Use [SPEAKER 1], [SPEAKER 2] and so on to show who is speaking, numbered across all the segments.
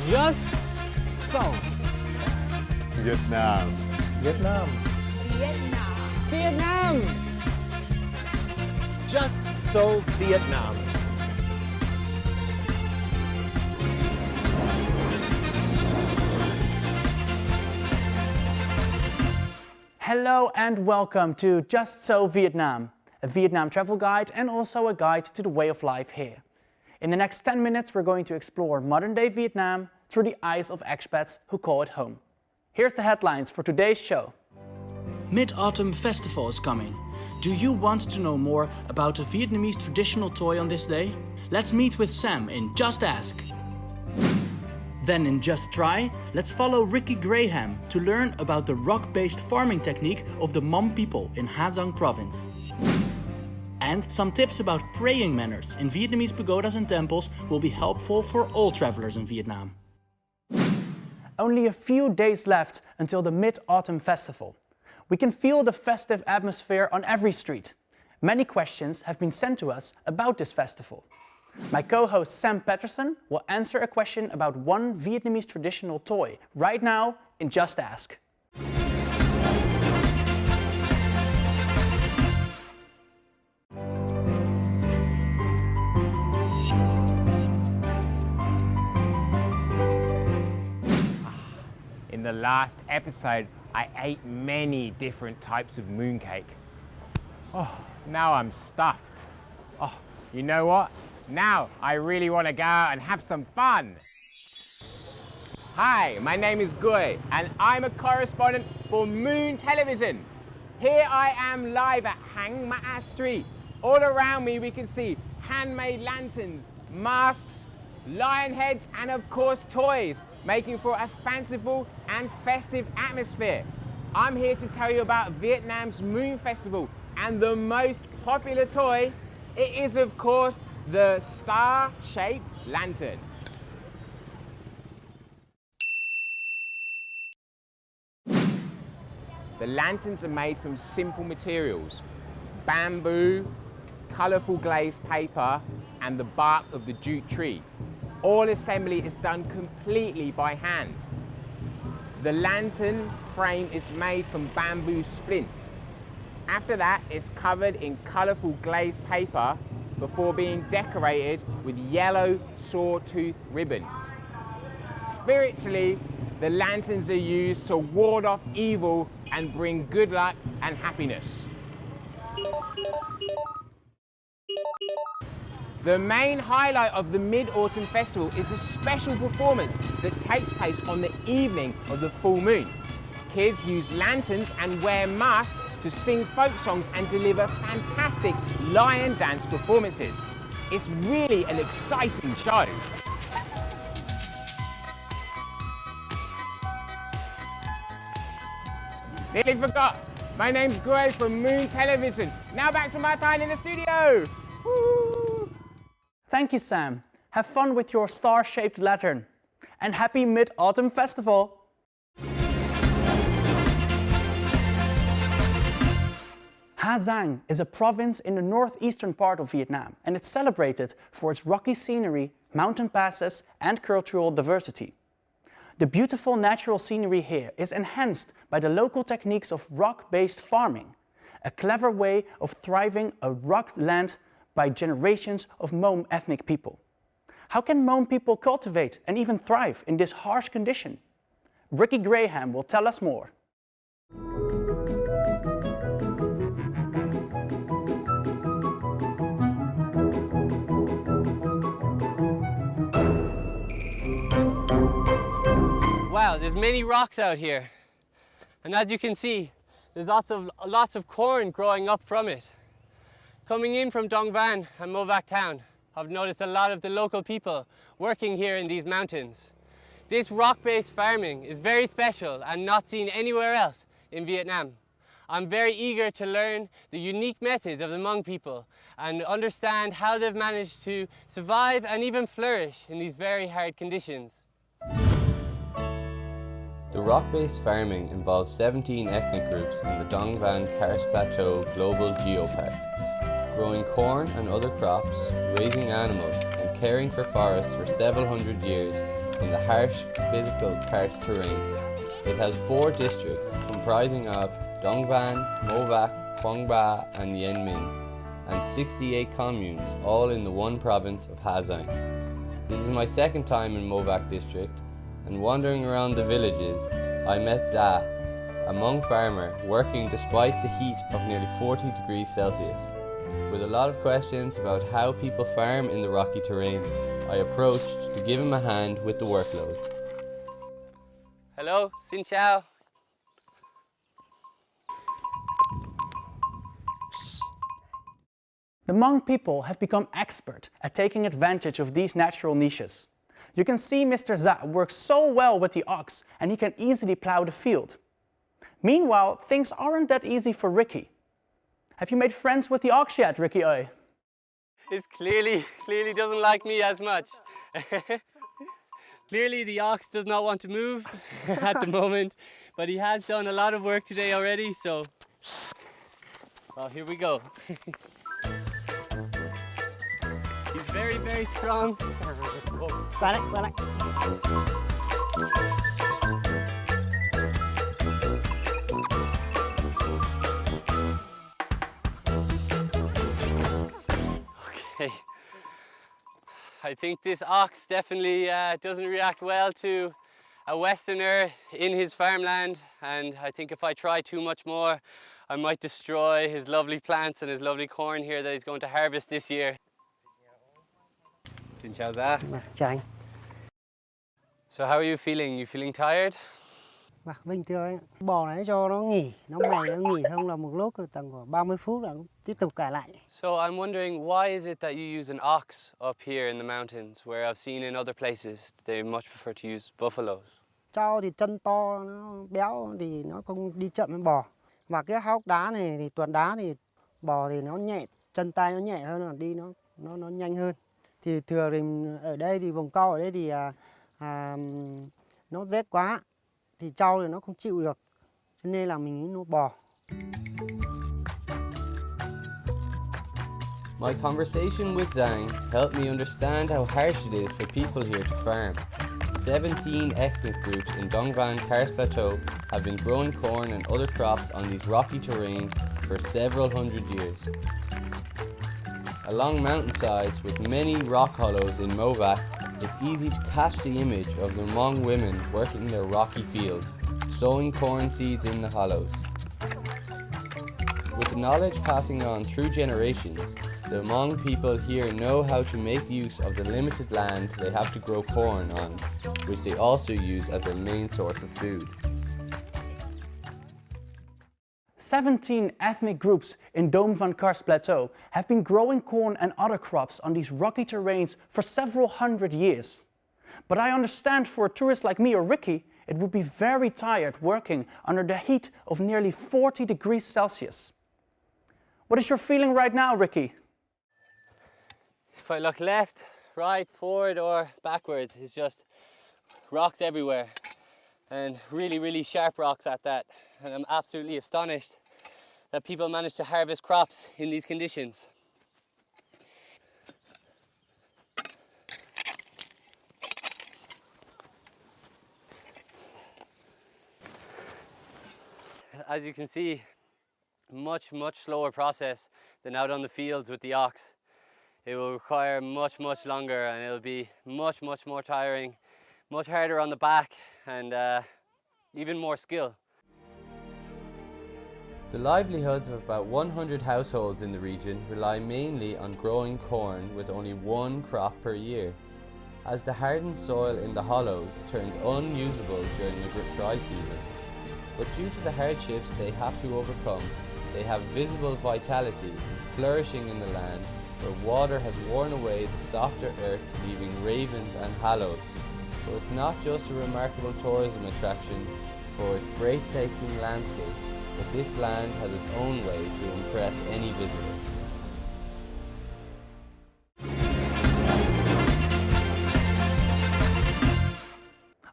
[SPEAKER 1] Just so.
[SPEAKER 2] Vietnam.
[SPEAKER 1] Vietnam.
[SPEAKER 3] Vietnam.
[SPEAKER 1] Vietnam.
[SPEAKER 2] Just so Vietnam.
[SPEAKER 4] Hello and welcome to Just So Vietnam, a Vietnam travel guide and also a guide to the way of life here. In the next 10 minutes we're going to explore modern-day Vietnam through the eyes of expats who call it home. Here's the headlines for today's show. Mid-Autumn Festival is coming. Do you want to know more about the Vietnamese traditional toy on this day? Let's meet with Sam in Just Ask. Then in Just Try, let's follow Ricky Graham to learn about the rock-based farming technique of the Hmong people in Ha Giang province. And some tips about praying manners in Vietnamese pagodas and temples will be helpful for all travelers in Vietnam. Only a few days left until the Mid-Autumn Festival. We can feel the festive atmosphere on every street. Many questions have been sent to us about this festival. My co-host Sam Patterson will answer a question about one Vietnamese traditional toy right now in Just Ask.
[SPEAKER 1] In the last episode, I ate many different types of mooncake. Oh, now I'm stuffed. Oh, you know what? Now I really want to go out and have some fun. Hi, my name is Gui and I'm a correspondent for Moon Television. Here I am live at Hang Ma Street. All around me we can see handmade lanterns, masks, lion heads and of course toys, making for a fanciful and festive atmosphere. I'm here to tell you about Vietnam's Moon Festival and the most popular toy, it is of course the star-shaped lantern. The lanterns are made from simple materials, bamboo, colourful glazed paper and the bark of the jute tree. All assembly is done completely by hand. The lantern frame is made from bamboo splints. After that, it's covered in colourful glazed paper before being decorated with yellow sawtooth ribbons. Spiritually, the lanterns are used to ward off evil and bring good luck and happiness. The main highlight of the Mid-Autumn Festival is a special performance that takes place on the evening of the full moon. Kids use lanterns and wear masks to sing folk songs and deliver fantastic lion dance performances. It's really an exciting show. Nearly forgot. My name's Gui from Moon Television. Now back to my time in the studio. Woo!
[SPEAKER 4] Thank you, Sam. Have fun with your star-shaped lantern. And happy Mid-Autumn Festival! Ha Giang is a province in the northeastern part of Vietnam, and it's celebrated for its rocky scenery, mountain passes, and cultural diversity. The beautiful natural scenery here is enhanced by the local techniques of rock-based farming, a clever way of thriving a rocked land by generations of Hmong ethnic people. How can Hmong people cultivate and even thrive in this harsh condition? Ricky Graham will tell us more.
[SPEAKER 5] Wow, there's many rocks out here. And as you can see, there's lots of corn growing up from it. Coming in from Dong Van and Mo Vac town, I've noticed a lot of the local people working here in these mountains. This rock-based farming is very special and not seen anywhere else in Vietnam. I'm very eager to learn the unique methods of the Hmong people and understand how they've managed to survive and even flourish in these very hard conditions.
[SPEAKER 6] The rock-based farming involves 17 ethnic groups in the Dong Van Karst Plateau Global Geopark, growing corn and other crops, raising animals and caring for forests for several hundred years in the harsh, physical karst terrain. It has 4 districts comprising of Dong Van, Mo Vac, Quang Ba and Yen Minh, and 68 communes, all in the one province of Ha Giang. This is my second time in Mo Vac district, and wandering around the villages, I met Za, a Hmong farmer working despite the heat of nearly 40 degrees Celsius. With a lot of questions about how people farm in the rocky terrain, I approached to give him a hand with the workload.
[SPEAKER 5] Hello, xin chào.
[SPEAKER 4] The Hmong people have become expert at taking advantage of these natural niches. You can see Mr. Za works so well with the ox and he can easily plow the field. Meanwhile, things aren't that easy for Ricky. Have you made friends with the ox yet, Ricky Oi?
[SPEAKER 5] It clearly doesn't like me as much. Clearly the ox does not want to move at the moment, but he has done a lot of work today already, so well, here we go. He's very, very strong. Okay. I think this ox definitely doesn't react well to a Westerner in his farmland, and I think if I try too much more, I might destroy his lovely plants and his lovely corn here that he's going to harvest this year. Xin chào Za.
[SPEAKER 3] Chào anh.
[SPEAKER 5] So how are you feeling? You feeling tired?
[SPEAKER 3] Bình thường anh. Bò này cho nó nghỉ, nó nghỉ xong là một lúc tầm khoảng 30 phút là tiếp tục cải lại.
[SPEAKER 5] So I'm wondering, why is it that you use an ox up here in the mountains, where I've seen in other places they much prefer to use buffaloes?
[SPEAKER 3] Trâu thì chân to, nó béo thì nó không đi chậm hơn bò. Và cái hốc đá này thì tuần đá thì bò thì nó nhẹ, chân tay nó nhẹ hơn, là đi nó nhanh hơn. Thì thường thì ở đây thì vùng cao ở đây thì nó rét quá, thì trâu thì nó không chịu được, cho nên là mình nuôi bò.
[SPEAKER 6] My conversation with Zhang helped me understand how harsh it is for people here to farm. 17 ethnic groups in Dong Van Karst Plateau have been growing corn and other crops on these rocky terrains for several hundred years. Along mountainsides with many rock hollows in Mo Vac, it's easy to catch the image of the Hmong women working their rocky fields, sowing corn seeds in the hollows. With the knowledge passing on through generations, the Hmong people here know how to make use of the limited land they have to grow corn on, which they also use as their main source of food.
[SPEAKER 4] 17 ethnic groups in Dong Van Karst Plateau have been growing corn and other crops on these rocky terrains for several hundred years. But I understand for a tourist like me or Ricky, it would be very tired working under the heat of nearly 40 degrees Celsius. What is your feeling right now, Ricky?
[SPEAKER 5] If I look left, right, forward or backwards, it's just rocks everywhere, and really sharp rocks at that. And I'm absolutely astonished that people manage to harvest crops in these conditions. As you can see, much slower process than out on the fields with the ox. It will require much longer, and it'll be much more tiring, much harder on the back, and even more skill.
[SPEAKER 6] The livelihoods of about 100 households in the region rely mainly on growing corn with only one crop per year. As the hardened soil in the hollows turns unusable during the dry season. But due to the hardships they have to overcome, they have visible vitality and flourishing in the land where water has worn away the softer earth, leaving ravens and hollows. So it's not just a remarkable tourism attraction for its breathtaking landscape, but this land has its own way to impress any visitor.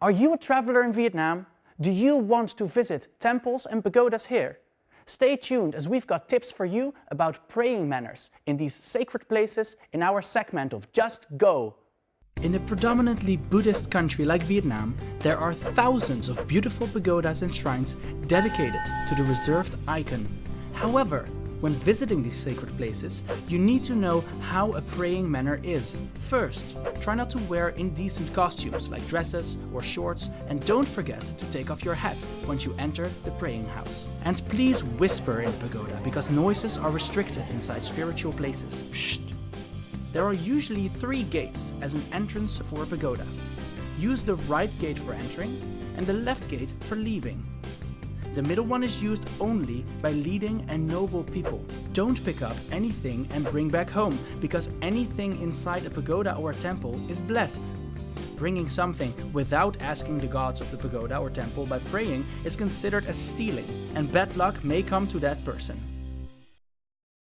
[SPEAKER 4] Are you a traveler in Vietnam? Do you want to visit temples and pagodas here? Stay tuned, as we've got tips for you about praying manners in these sacred places in our segment of Just Go. In a predominantly Buddhist country like Vietnam, there are thousands of beautiful pagodas and shrines dedicated to the reserved icon. However, when visiting these sacred places, you need to know how a praying manner is. First, try not to wear indecent costumes like dresses or shorts, and don't forget to take off your hat once you enter the praying house. And please whisper in the pagoda, because noises are restricted inside spiritual places. Shh. There are usually 3 gates as an entrance for a pagoda. Use the right gate for entering and the left gate for leaving. The middle one is used only by leading and noble people. Don't pick up anything and bring back home, because anything inside a pagoda or a temple is blessed. Bringing something without asking the gods of the pagoda or temple by praying is considered as stealing, and bad luck may come to that person.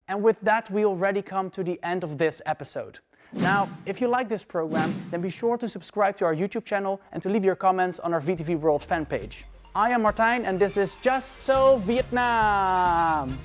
[SPEAKER 7] And with that, we already come to the end of this episode. Now, if you like this program, then be sure to subscribe to our YouTube channel and to leave your comments on our VTV World fan page. I am Martijn and this is Just So Vietnam!